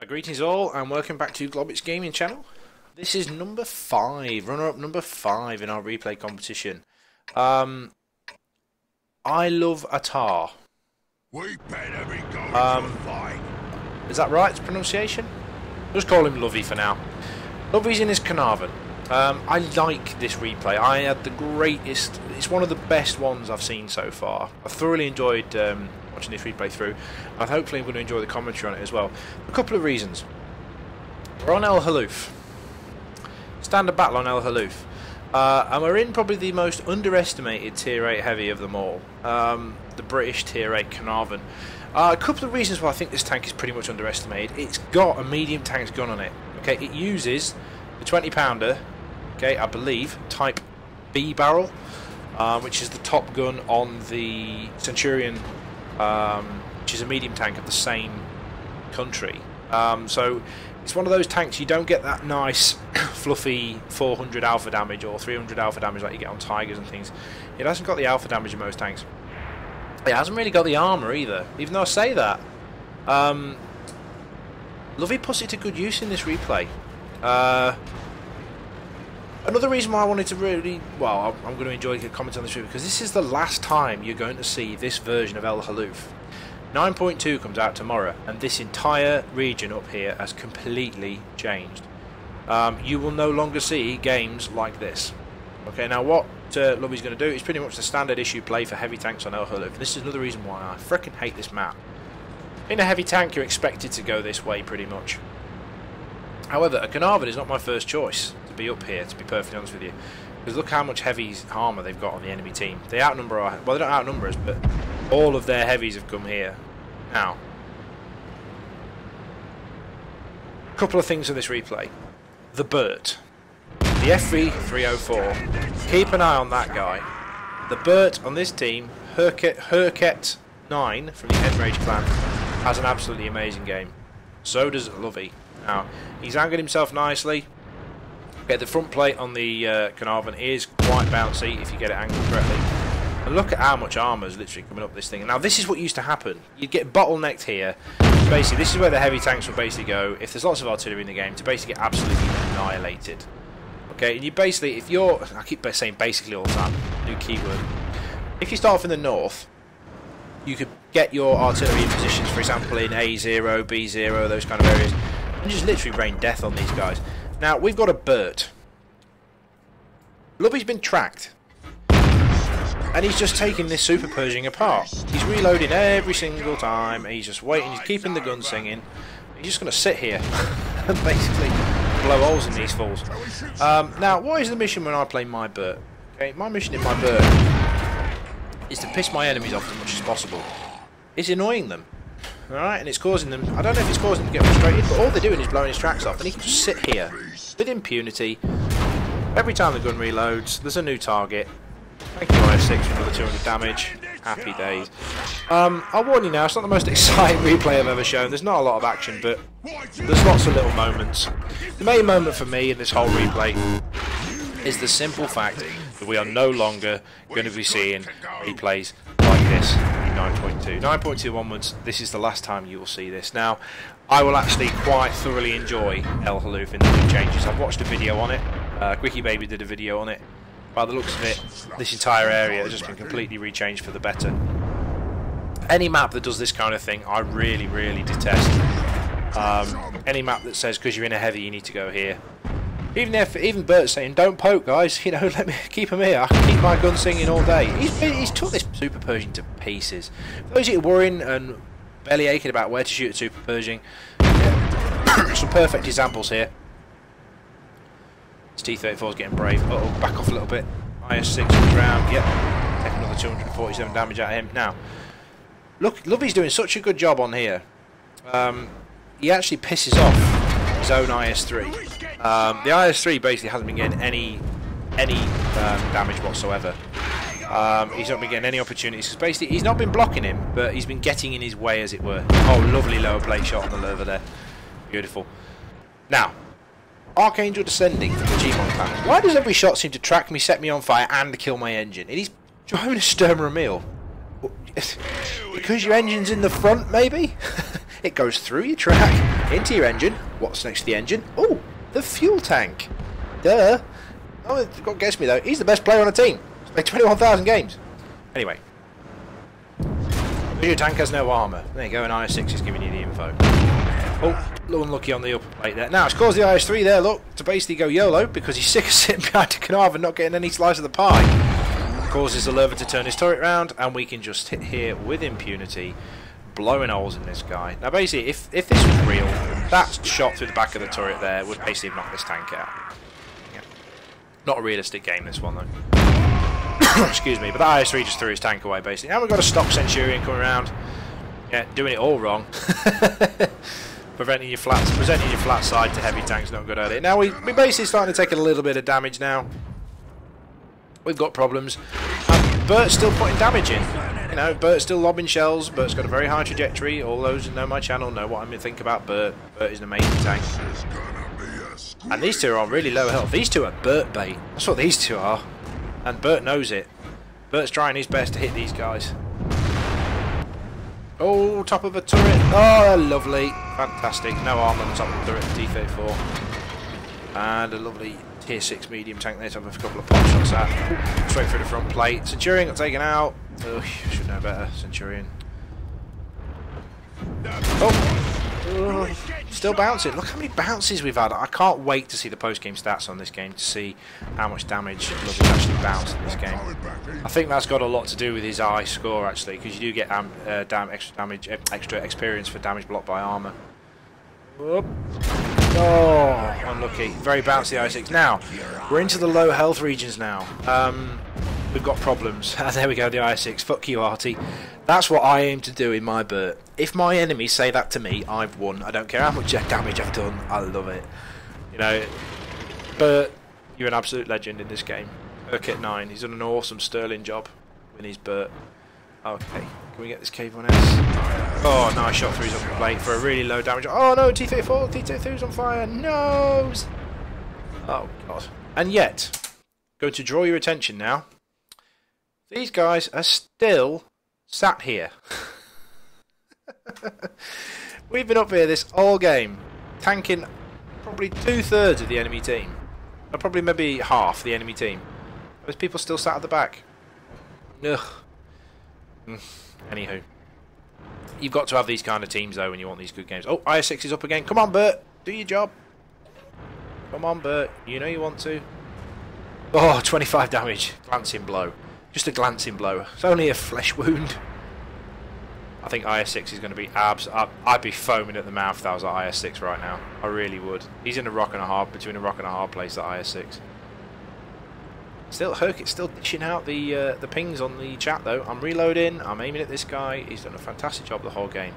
Greetings all, and welcome back to Globbits Gaming Channel. This is number 5, runner-up number 5 in our replay competition. I love Atar. We better be going to fight. Is that right? It's pronunciation? Just call him Lovey for now. Lovey's in his Carnarvon. I like this replay. I had the greatest. It's one of the best ones I've seen so far. I thoroughly enjoyed watching this replay through, and hopefully I'm going to enjoy the commentary on it as well. A couple of reasons. We're on El Halouf. Standard battle on El Halouf. And we're in probably the most underestimated tier 8 heavy of them all. The British tier 8 Carnarvon. A couple of reasons why I think this tank is pretty much underestimated. It's got a medium tanks gun on it. Okay, it uses the 20 pounder, okay, I believe, type B barrel, which is the top gun on the Centurion, which is a medium tank of the same country. So it's one of those tanks you don't get that nice fluffy 400 alpha damage or 300 alpha damage like you get on Tigers and things. It hasn't got the alpha damage in most tanks. It hasn't really got the armour either, even though I say that. Lovey puts it to good use in this replay. Another reason why I wanted to really, well, I'm going to enjoy a comment on this video, because this is the last time you're going to see this version of El Halouf. 9.2 comes out tomorrow, and this entire region up here has completely changed. You will no longer see games like this. Okay, now what Lovey's going to do is pretty much the standard issue play for heavy tanks on El Halouf. This is another reason why I freaking hate this map. In a heavy tank, you're expected to go this way pretty much. However, a Carnarvon is not my first choice to be up here, to be perfectly honest with you. Because look how much heavy armour they've got on the enemy team. They outnumber our... well, they don't outnumber us, but all of their heavies have come here. Now, a couple of things in this replay. The Burt. The FV304. Keep an eye on that guy. The Burt on this team, Herket 9 from the Enrage clan, has an absolutely amazing game. So does Lovey. Now, he's angered himself nicely. Okay, the front plate on the Carnarvon is quite bouncy if you get it angled correctly. And look at how much armour is literally coming up this thing. Now, this is what used to happen. You'd get bottlenecked here. Basically, this is where the heavy tanks will basically go, if there's lots of artillery in the game, to basically get absolutely annihilated. Okay, and you basically, if you're... I keep saying basically all the time, new keyword. If you start off in the north, you could get your artillery in positions, for example, in A0, B0, those kind of areas, and just literally rain death on these guys. Now, we've got a Burt. Lovey's been tracked. And he's just taking this Super Pershing apart. He's reloading every single time. He's just waiting. He's keeping the gun singing. He's just going to sit here and basically blow holes in these fools. Now, what is the mission when I play my Burt? Okay, my mission in my Burt is to piss my enemies off as much as possible. It's annoying them. Alright, and it's causing them... I don't know if it's causing them to get frustrated, but all they're doing is blowing his tracks off. And he can just sit here with impunity. Every time the gun reloads, there's a new target. Thank you, IS6, for another 200 damage. Happy days. I'll warn you now, it's not the most exciting replay I've ever shown. There's not a lot of action, but there's lots of little moments. The main moment for me in this whole replay is the simple fact that we are no longer going to be seeing replays like this in 9.2. 9.2 onwards, this is the last time you will see this. Now, I will actually quite thoroughly enjoy El Halouf in the new changes. I've watched a video on it. Quickie Baby did a video on it. By the looks of it, this entire area has just been completely rechanged for the better. Any map that does this kind of thing, I really, really detest. Any map that says because you're in a heavy you need to go here. Even Bert's saying, don't poke, guys. You know, let me keep him here. I can keep my gun singing all day. He's took this Super Pershing to pieces. For those of you worrying and belly aching about where to shoot a Super Pershing, some perfect examples here. This T-34 is getting brave. Uh oh, back off a little bit. IS6 comes round. Yep, take another 247 damage out of him. Now, look, Lovey's doing such a good job on here. He actually pisses off his own IS3. The IS3 basically hasn't been getting any damage whatsoever. He's not been getting any opportunities. Basically, he's not been blocking him, but he's been getting in his way, as it were. Oh, lovely lower plate shot on the lever there. Beautiful. Now, Archangel descending from the Gmon clan. Why does every shot seem to track me, set me on fire, and kill my engine? He's driving a Sturm Ramil. Because your engine's in the front, maybe? It goes through your track, into your engine. What's next to the engine? Oh, the fuel tank. Duh. Oh, you've got to guess me though. He's the best player on the team. He's played 21,000 games. Anyway. Your tank has no armour. There you go, and IS-6 is giving you the info. Oh, a little unlucky on the upper plate there. Now, it's caused the IS-3 there, look, to basically go YOLO because he's sick of sitting behind a Carnarvon and not getting any slice of the pie. Causes the Lurver to turn his turret round, and we can just hit here with impunity, blowing holes in this guy. Now, basically, if this was real, that shot through the back of the turret there would basically knock this tank out. Yeah. Not a realistic game, this one, though. Excuse me, but that IS-3 just threw his tank away, basically. Now we've got a stock Centurion coming around. Yeah, doing it all wrong. Presenting your flat side to heavy tanks, not good at it. Now we're basically starting to take a little bit of damage now. We've got problems. Bert's still putting damage in. You know, Bert's still lobbing shells. Bert's got a very high trajectory. All those who know my channel know what I think about Bert. Bert is an amazing tank. And these two are on really low health. These two are Bert bait. That's what these two are. And Bert knows it. Bert's trying his best to hit these guys. Oh, top of a turret. Oh, lovely. Fantastic. No arm on the top of the turret, T-34. And a lovely tier 6 medium tank there to have a couple of pot shots at. Straight through the front plate. Centurion got taken out. Ugh, should know better, Centurion. Oh, still bouncing. Look how many bounces we've had. I can't wait to see the post-game stats on this game to see how much damage Globbits actually bounced in this game. I think that's got a lot to do with his eye score actually, because you do get extra experience for damage blocked by armour. Whoop. Oh, unlucky. Very bouncy IS-6. Now, we're into the low health regions now. We've got problems. There we go, the IS-6. Fuck you, Artie. That's what I aim to do in my Bert. If my enemies say that to me, I've won. I don't care how much damage I've done. I love it. You know, Bert, you're an absolute legend in this game. Urquhart 9. He's done an awesome sterling job with his Bert. Okay, can we get this K1S? Oh, nice shot through his upper plate for a really low damage. Oh no, T-34, T-32's on fire. No! Oh god. And yet, going to draw your attention now. These guys are still sat here. We've been up here this whole game, tanking probably 2/3 of the enemy team. Or probably maybe half the enemy team. There's people still sat at the back. Ugh. Anywho. You've got to have these kind of teams though when you want these good games. Oh, IS-6 is up again. Come on, Bert. Do your job. Come on, Bert. You know you want to. Oh, 25 damage. Glancing blow. Just a glancing blow. It's only a flesh wound. I think IS-6 is going to be I'd be foaming at the mouth if that was at IS-6 right now. I really would. He's in a rock and a hard, between a rock and a hard place at IS-6. Still, Herkit's still dishing out the pings on the chat though. I'm reloading. I'm aiming at this guy. He's done a fantastic job the whole game.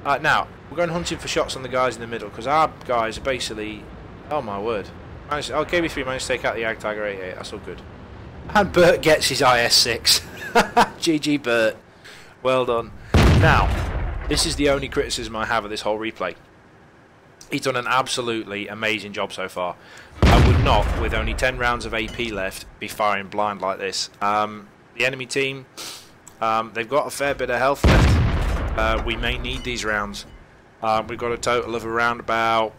Now we're going hunting for shots on the guys in the middle because our guys are basically. Oh my word! KB3 managed to take out the Ag Tiger 88. That's all good. And Bert gets his IS-6. GG Bert. Well done. Now, this is the only criticism I have of this whole replay. He's done an absolutely amazing job so far. I would not, with only 10 rounds of AP left, be firing blind like this. The enemy team, they've got a fair bit of health left. We may need these rounds. We've got a total of around about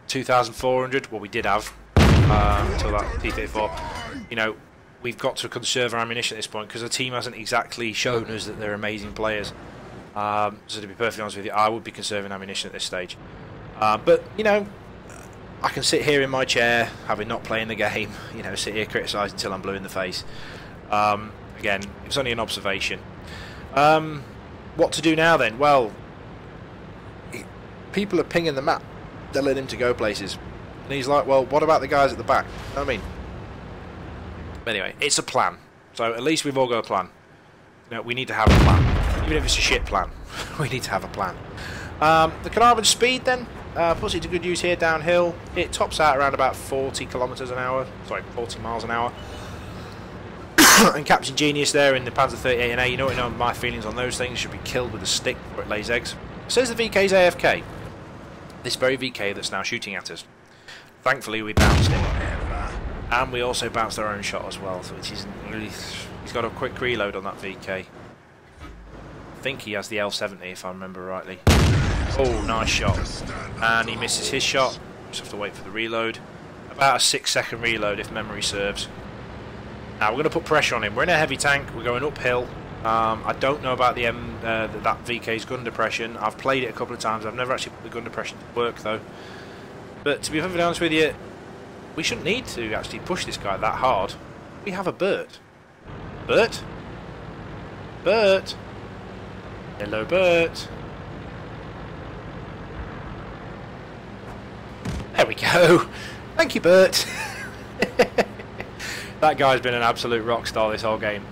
2,400. Well, we did have until that T-34. You know, we've got to conserve our ammunition at this point because the team hasn't exactly shown us that they're amazing players. So to be perfectly honest with you, I would be conserving ammunition at this stage. But, you know, I can sit here in my chair, having not playing the game, you know, sit here criticising until I'm blue in the face. Again, it's only an observation. What to do now then? Well, people are pinging the map, telling him to go places. And he's like, well, what about the guys at the back? You know what I mean? But anyway, it's a plan. So at least we've all got a plan. You know, we need to have a plan. Even if it's a shit plan, we need to have a plan. The Carnarvon speed then, puts it to good use here downhill. It tops out around about 40 kilometers an hour. Sorry, 40 miles an hour. And Captain Genius there in the Panzer 38A, you know my feelings on those things. Should be killed with a stick before it lays eggs. Says the VK's AFK. This very VK that's now shooting at us. Thankfully we bounced it. And we also bounced our own shot as well, which isn't really... He's got a quick reload on that VK. think he has the L70 if I remember rightly. Oh, nice shot. And he misses his shot. Just have to wait for the reload. About a 6-second reload if memory serves. Now we're going to put pressure on him. We're in a heavy tank. We're going uphill. I don't know about the that VK's gun depression. I've played it a couple of times. I've never actually put the gun depression to work though. But to be perfectly honest with you, we shouldn't need to actually push this guy that hard. We have a Bert. Bert? Bert? Hello, Bert. There we go. Thank you, Bert. That guy's been an absolute rock star this whole game.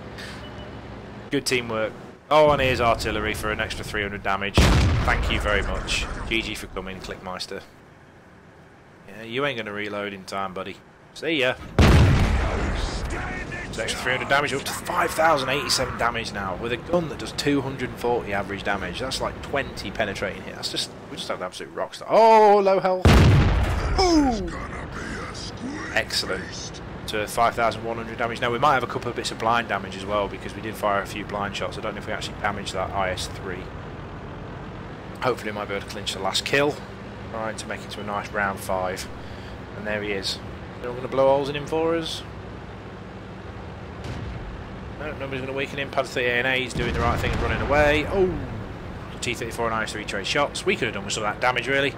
Good teamwork. Oh, and here's artillery for an extra 300 damage. Thank you very much. GG for coming, Clickmeister. Yeah, you ain't going to reload in time, buddy. See ya. It's extra 300 damage, up to 5,087 damage now, with a gun that does 240 average damage. That's like 20 penetrating hit. That's just, we just have an absolute rock star. Oh, low health. Ooh. Excellent. To 5,100 damage. Now we might have a couple of bits of blind damage as well because we did fire a few blind shots. I don't know if we actually damaged that IS-3. Hopefully we might be able to clinch the last kill. Alright, to make it to a nice round 5. And there he is. They're all going to blow holes in him for us. No, nobody's going to weaken him. Pad 38A, he's doing the right thing and running away. Oh! T-34 and IS-3 trade shots. We could have done with some of that damage really.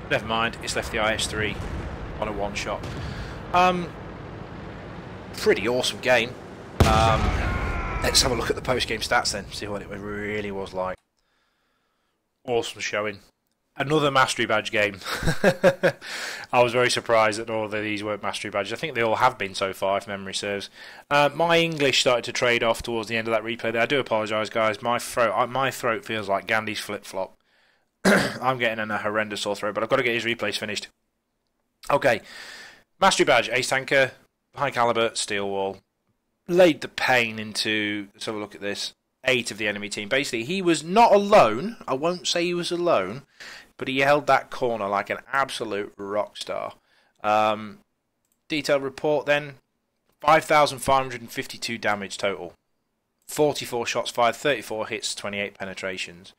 Never mind, it's left the IS-3 on a one-shot. Pretty awesome game. Let's have a look at the post-game stats then, see what it really was like. Awesome showing. Another Mastery Badge game. I was very surprised that all of these weren't Mastery Badges. I think they all have been so far, if memory serves. My English started to trade off towards the end of that replay there. I do apologise, guys. My throat feels like Gandhi's flip-flop. I'm getting a horrendous sore throat, but I've got to get his replays finished. Okay. Mastery Badge, Ace Tanker, High Caliber, Steel Wall. Laid the pain into, let's have a look at this, 8 of the enemy team. Basically, he was not alone. I won't say he was alone, but he held that corner like an absolute rock star. Detailed report then, 5,552 damage total. 44 shots fired, 34 hits, 28 penetrations.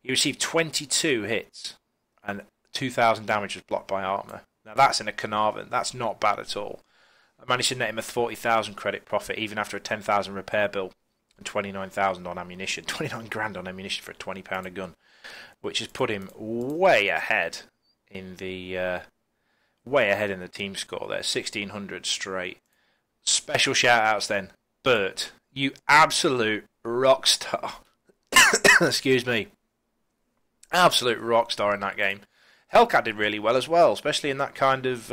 He received 22 hits, and 2,000 damage was blocked by armour. Now that's in a Carnarvon. That's not bad at all. I managed to net him a 40,000 credit profit, even after a 10,000 repair bill and 29,000 on ammunition. 29 grand on ammunition for a £20 a gun, which has put him way ahead in the team score there. 1,600 straight. Special shout outs then, Bert, you absolute rock star. Excuse me. Absolute rock star in that game. Hellcat did really well as well, especially in that kind of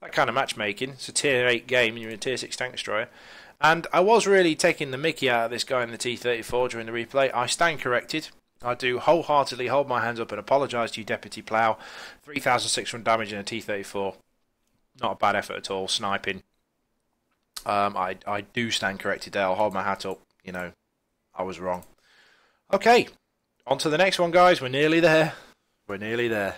matchmaking. It's a tier 8 game and you're in a tier 6 tank destroyer. And I was really taking the mickey out of this guy in the T-34 during the replay. I stand corrected. I do wholeheartedly hold my hands up and apologise to you, Deputy Plough. 3,600 damage in a T-34. Not a bad effort at all, sniping. I do stand corrected there. I'll hold my hat up. You know, I was wrong. Okay, on to the next one, guys. We're nearly there. We're nearly there.